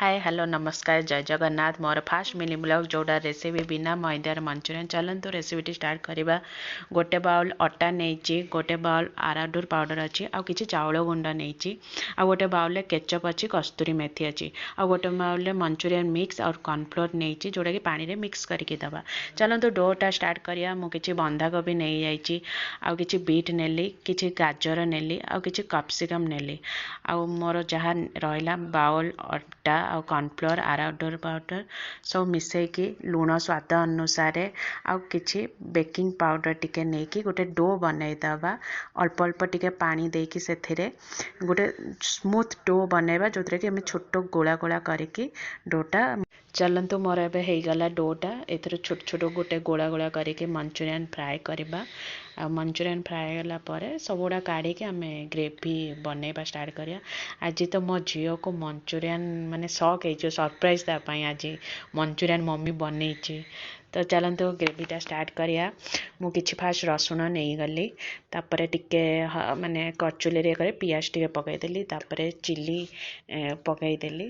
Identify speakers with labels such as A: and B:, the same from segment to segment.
A: Hi hello नमस्कार जय जगन्नाथ मोर fast mini blog जोड़ा रेसिपी बिना मैदार मंचूरियन चलतु रेसिपी स्टार्ट करवा। गोटे बाउल अटा नहीं, गोटे बाउल आराडूर पाउडर अच्छी आउ कि चाउल गुंड नहीं, आ गोटे बाउल केचप अच्छी, कस्तूरी मेथी अच्छी, आ गोटे बाउल मंचूरियन मिक्स और कॉर्नफ्लोर नहीं जोटा कि पानी रे मिक्स करके दबा। चलतु डोटा स्टार्ट करिया। मु किछि बंधाकोबी नहीं जाइछि, आउ किछि बीट नेली, किछि गाजर नेली, आउ किछि कैप्सिकम नेली, आउ मोर जहाँ रहिला बाउल अटा आउ कॉर्नफ्लोर आराउडर पाउडर सब मिसेकी लुण स्वाद अनुसार आउ किछि बेकिंग पाउडर टिके नेकी गोटे डो बनईदबा। अल्प अल्प टिके पानी देकी सेथिरे गोटे स्मूथ डो बनैबा जोथरे कि हमें छोट गोला गोला करके डोटा। चलतु मोर एबे हो गला डोटा। एथर छोट छोट गोटे गोला गोला करके मंचूरियन फ्राए करवा। आ मंचूरियन फ्राए गला परे सबुड़ा काढ़ी के आमे ग्रेवी बनैबा स्टार्ट करिया। आज तो मो झील को मंचूरियन माने शौक है, सरप्राइज तापाई आज मंचूरियन मम्मी बनई। तो चलतु ग्रेवीटा स्टार्ट करिया। मु किछि फास्ट रसुण नहीं गली, तापरे टिके माने कचुली रे करे पियाज टिके पकईदेली, तापरे चिली पकईदेली।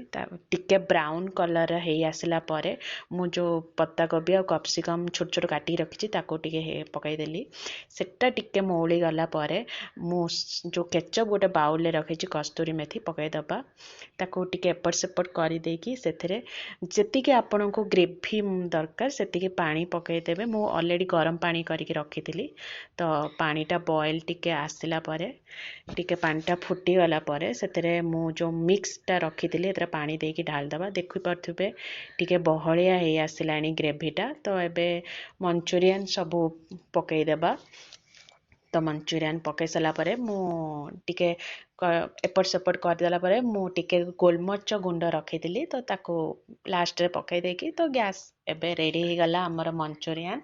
A: टिके ब्राउन कलर हे आसला परे मु जो पत्ता कोबी और कैप्सिकम छोट छोट काटी रखी ताको टिके पकईदेली। सेटा टिके मौली गला परे मु जो केचप गोटे बाउल रे रखी कस्तूरी मेथी पकईदबा। ताको टिके एपट सेपट कर देकी सेथिरे जेतिके आपन को ग्रेवी दरकार सेतिके पानी पकईदेबे। मु ऑलरेडी गरम पानी करके रखी थी। तो पानीटा बॉयल टिके आसला परे टिके पानीटा फुटी गला परे सेतिरे मु जो मिक्सटा रखी थी एतरे पानी देकी ढाल दबा। देखि पारथुबे टिके बहलिया हे आसिलानी ग्रेवीटा। तो एबे मंचूरियन सब पकईदेबा। तो मंचूरियन पकई सारा परे मु टिके एपट सेपट करदेला परे मु टिके गोलमरिच गुंड रखी थी। तो ताको लास्ट रे पकई देकी तो गैस एबे रेडी हो गला हमर मंचूरियन।